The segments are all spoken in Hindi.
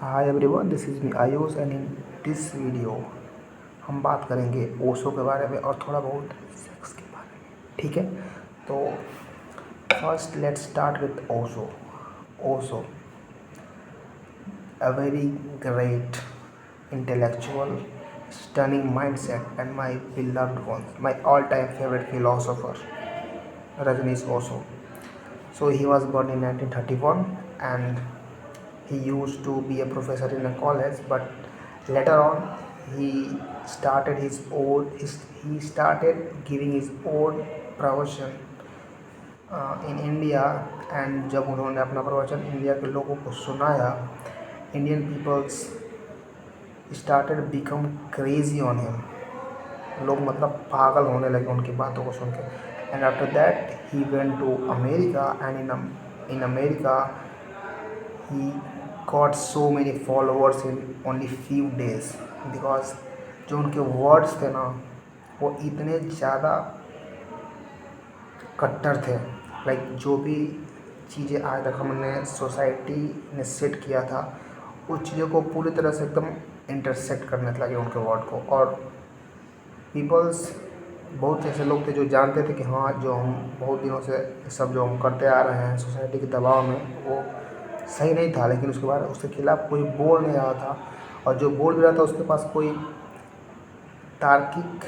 Hi everyone, this is me Ayush and in this video हम बात करेंगे ओशो के बारे में और थोड़ा बहुत सेक्स के बारे में। ठीक है, तो first let's start with Osho. Osho, a very great intellectual, stunning mindset and my beloved one, my all-time favorite philosopher, Rajneesh Osho. So he was born in 1931 and he used to be a professor in a college, but later on he he started giving his own प्रवचन इन इंडिया। एंड जब उन्होंने अपना प्रवचन इंडिया के लोगों को सुनाया, Indian peoples started become crazy on him. लोग मतलब पागल होने लगे उनकी बातों को सुन के। And after that he went to America and in America he got so many followers in only few days because जो उनके वर्ड्स थे ना, वो इतने ज़्यादा कट्टर थे। लाइक जो भी चीज़ें आज तक हमने सोसाइटी ने सेट किया था, उस चीज़ों को पूरी तरह से एकदम इंटरसेक्ट करने लगे उनके वर्ड को। और पीपल्स, बहुत ऐसे लोग थे जो जानते थे कि हाँ, जो हम बहुत दिनों से सब जो हम करते आ रहे हैं सोसाइटी के दबाव में, वो सही नहीं था। लेकिन उसके बाद उसके खिलाफ़ कोई बोल नहीं रहा था, और जो बोल भी रहा था उसके पास कोई तार्किक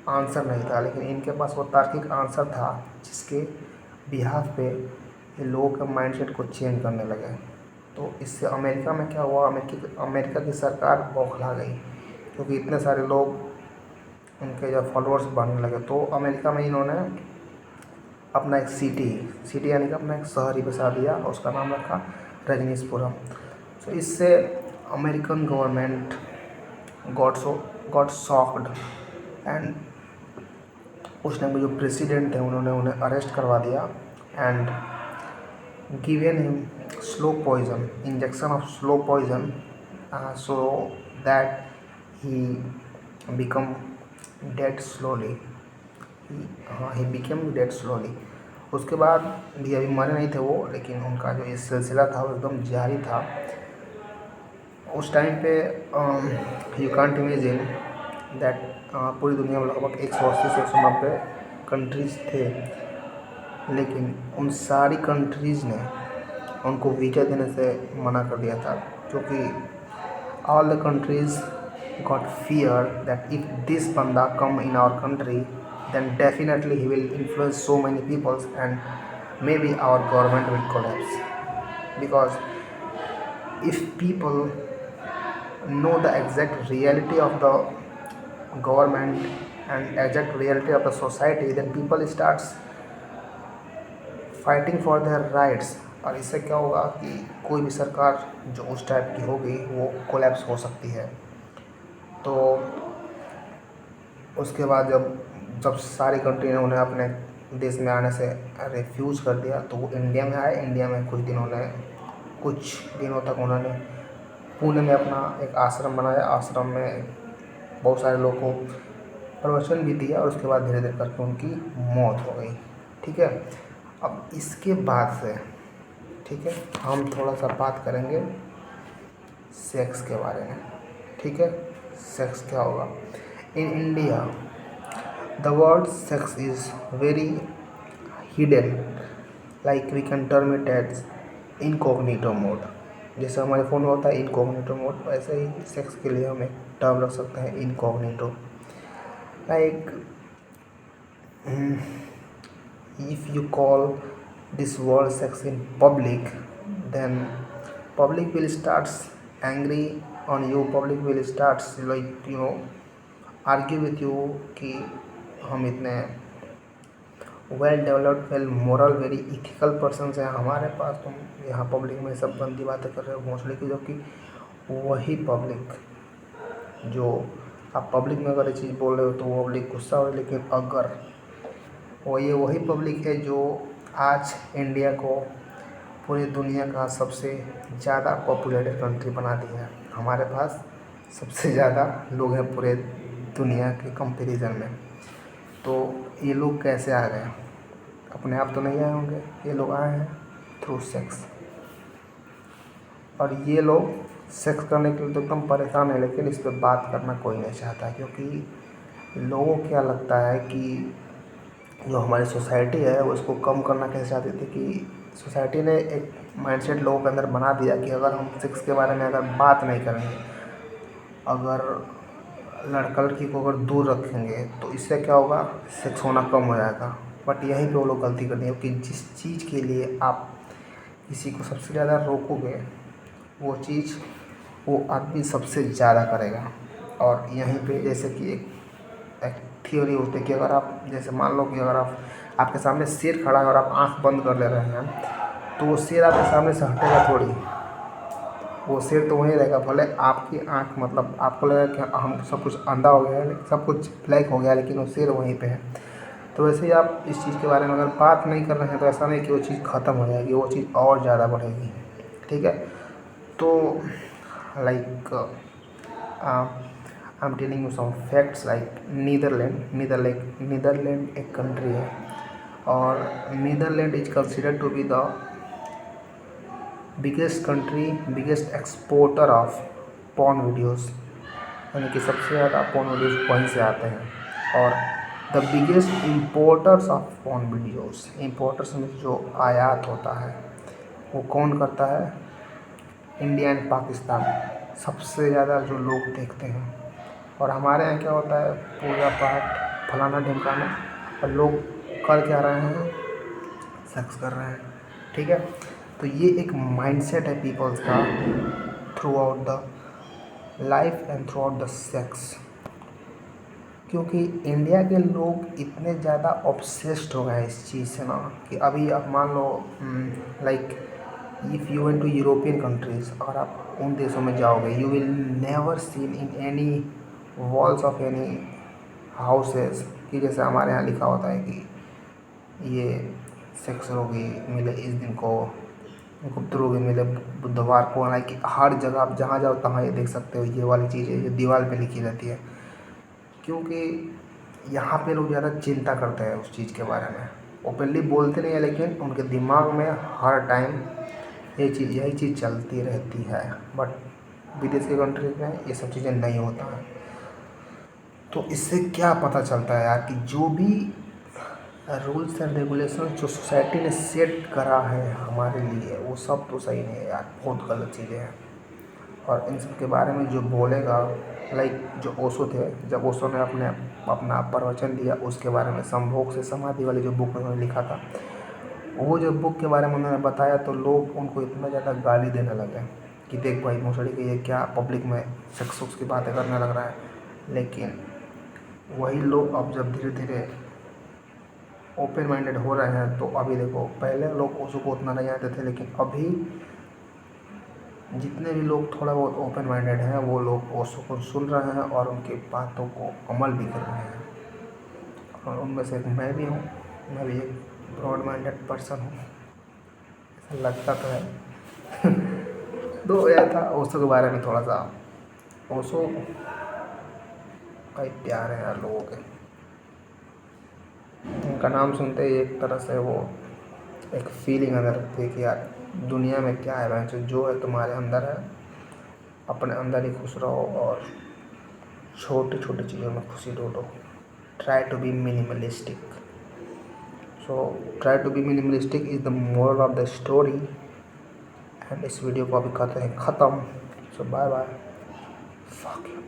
आंसर नहीं था। लेकिन इनके पास वो तार्किक आंसर था जिसके बिहाफ पे ये लोगों के माइंडसेट को चेंज करने लगे। तो इससे अमेरिका में क्या हुआ, अमेरिका की सरकार बौखला गई, क्योंकि इतने सारे लोग उनके जब फॉलोअर्स बढ़ने लगे। तो अमेरिका में इन्होंने अपना एक सिटी यानी कि अपना एक शहर ही बसा दिया, और उसका नाम रखा रजनीशपुरम। तो इससे American government got shocked and उस टाइम में जो प्रेसिडेंट थे उन्होंने उन्हें अरेस्ट करवा दिया and given him slow poison, injection of slow poison, so that he become dead slowly. He became dead slowly. उसके बाद भी अभी मरे नहीं थे वो, लेकिन उनका जो ये सिलसिला था वो एकदम जारी था। उस टाइम पे यू कांट इमेजिन दैट पूरी दुनिया में लगभग 180 से 190 कंट्रीज़ थे, लेकिन उन सारी कंट्रीज़ ने उनको वीज़ा देने से मना कर दिया था, क्योंकि all the countries got fear that if this बंदा come in our country then definitely he will influence so many people and maybe our government will collapse, because if people know the exact reality of the government and exact reality of the society, then people starts fighting for their rights। और इससे क्या होगा कि कोई भी सरकार जो उस टाइप की होगी वो कोलैप्स हो सकती है। तो उसके बाद जब सारी कंट्री ने उन्हें अपने देश में आने से रिफ्यूज़ कर दिया, तो वो इंडिया में आए। इंडिया में कुछ दिनों तक उन्होंने पुणे में अपना एक आश्रम बनाया। आश्रम में बहुत सारे लोगों को प्रवचन भी दिया, और उसके बाद धीरे धीरे करके उनकी मौत हो गई। ठीक है, अब इसके बाद से ठीक है हम थोड़ा सा बात करेंगे सेक्स के बारे में। ठीक है, सेक्स क्या होगा in India. The word sex is very hidden, like we can term it as incognito mode। जैसे हमारे फ़ोन में होता है इनकॉग्निटो मोड, वैसे ही सेक्स के लिए हम एक टर्म रख सकते हैं incognito. Like if you call this word sex in public, then public will start angry on you, public will start like argue with you कि हम इतने well developed, well moral, very ethical persons हैं, हमारे पास तुम यहाँ पब्लिक में सब गंदी बातें कर रहे हो घोंसले की। जबकि वही पब्लिक, जो आप पब्लिक में अगर ये चीज़ बोल रहे हो तो वो पब्लिक गुस्सा हो, लेकिन अगर वही पब्लिक है जो आज इंडिया को पूरी दुनिया का सबसे ज़्यादा पॉपुलेटेड कंट्री बना दिया है। हमारे पास सबसे ज़्यादा लोग हैं पूरे दुनिया के कंपैरिजन में। तो ये लोग कैसे आ गए? अपने आप तो नहीं आए होंगे, ये लोग आए हैं थ्रू सेक्स। और ये लोग सेक्स करने के लिए तो एकदम परेशान है, लेकिन इस पे बात करना कोई नहीं चाहता, क्योंकि लोगों को क्या लगता है कि जो हमारी सोसाइटी है वो इसको कम करना कैसे चाहती थी कि सोसाइटी ने एक माइंडसेट लोगों के अंदर बना दिया कि अगर हम सेक्स के बारे में अगर बात नहीं करेंगे, अगर लड़का लड़की को अगर दूर रखेंगे तो इससे क्या होगा, सेक्स होना कम हो जाएगा। बट यहीं पे वो लोग गलती करते हैं कि जिस चीज़ के लिए आप किसी को सबसे ज़्यादा रोकोगे वो चीज़ वो आदमी सबसे ज़्यादा करेगा। और यहीं पे जैसे कि एक थ्योरी होती है कि अगर आप जैसे मान लो कि अगर आपके सामने शेर खड़ा है और आप आँख बंद कर ले रहे हैं, तो वो शेर आपके सामने से हटेगा थोड़ी, वो शेर तो वहीं रहेगा। भले आपकी आँख मतलब आपको लगेगा कि हम सब कुछ अंधा हो गया है, सब कुछ ब्लैक हो गया है, लेकिन वो शेर वहीं पे है। तो वैसे ही आप इस चीज़ के बारे में अगर बात नहीं कर रहे हैं तो ऐसा नहीं कि वो चीज़ ख़त्म हो जाएगी, वो चीज़ और ज़्यादा बढ़ेगी। ठीक है, तो like I am telling you some facts like Netherland एक कंट्री है, और Netherland is considered to be the biggest exporter of porn videos, यानी कि सबसे ज़्यादा पॉर्न वीडियोस वहीं से आते हैं। और the biggest importers of porn videos, importers में जो आयात होता है वो कौन करता है, इंडिया एंड पाकिस्तान सबसे ज़्यादा जो लोग देखते हैं। और हमारे यहाँ क्या होता है, पूजा पाठ फलाना ढिमकाना, और लोग कर क्या रहे हैं, सेक्स कर रहे हैं। ठीक है, तो ये एक माइंडसेट है पीपल्स का through out the life and through out the sex. क्योंकि इंडिया के लोग इतने ज़्यादा ऑब्सेस्ड हो गए हैं इस चीज़ से ना, कि अभी आप मान लो like if you went to European countries, अगर आप उन देशों में जाओगे, you will never seen in any walls of any houses कि जैसे हमारे यहाँ लिखा होता है कि ये सेक्स रोगी मिले इस दिन को, गुप्त रोगी मिले बुधवार को। हालांकि हर जगह आप जहाँ जाओ तहाँ ये देख सकते हो, ये वाली चीज़ें ये दीवार पे लिखी रहती है, क्योंकि यहाँ पे लोग ज़्यादा चिंता करते हैं उस चीज़ के बारे में। ओपनली बोलते नहीं है, लेकिन उनके दिमाग में हर टाइम यही चीज़ चलती रहती है। बट विदेश के कंट्रीज में ये सब चीज़ें नहीं होता है। तो इससे क्या पता चलता है यार कि जो भी रूल्स एंड रेगुलेशन जो सोसाइटी ने सेट करा है हमारे लिए, वो सब तो सही नहीं है यार, बहुत गलत चीज़ें हैं। और इन सब के बारे में जो बोलेगा, लाइक जो ओशो थे, जब ओशो ने अपना प्रवचन दिया उसके बारे में, संभोग से समाधि वाली जो बुक में उन्होंने लिखा था, वो जो बुक के बारे में उन्होंने बताया, तो लोग उनको इतना ज़्यादा गाली देने लगे कि देख भाई मोसड़ी के ये क्या पब्लिक में सेक्स वक्स की बातें करने लग रहा है। लेकिन वही लोग अब जब धीरे धीरे ओपन माइंडेड हो रहे हैं, तो अभी देखो, पहले लोग ओशो को उतना नहीं आते थे, लेकिन अभी जितने भी लोग थोड़ा बहुत ओपन माइंडेड हैं वो लोग ओशो को सुन रहे हैं और उनकी बातों को अमल भी कर रहे हैं। और उनमें से एक मैं भी हूँ, मैं भी एक ब्रॉड माइंडेड पर्सन हूँ, ऐसा लगता तो है। तो यह था ओशो के बारे में थोड़ा सा। ओशो का ही प्यार है यार लोगों के, उनका नाम सुनते ही एक तरह से वो एक फीलिंग अंदर रखती है कि यार दुनिया में क्या है भाई, जो है तुम्हारे अंदर है, अपने अंदर ही खुश रहो और छोटी छोटी चीज़ों में खुशी ढूंढो। Try to be minimalistic. So try to be minimalistic is the moral of the story. And इस वीडियो को अभी करते हैं ख़त्म। So bye bye, fuck you.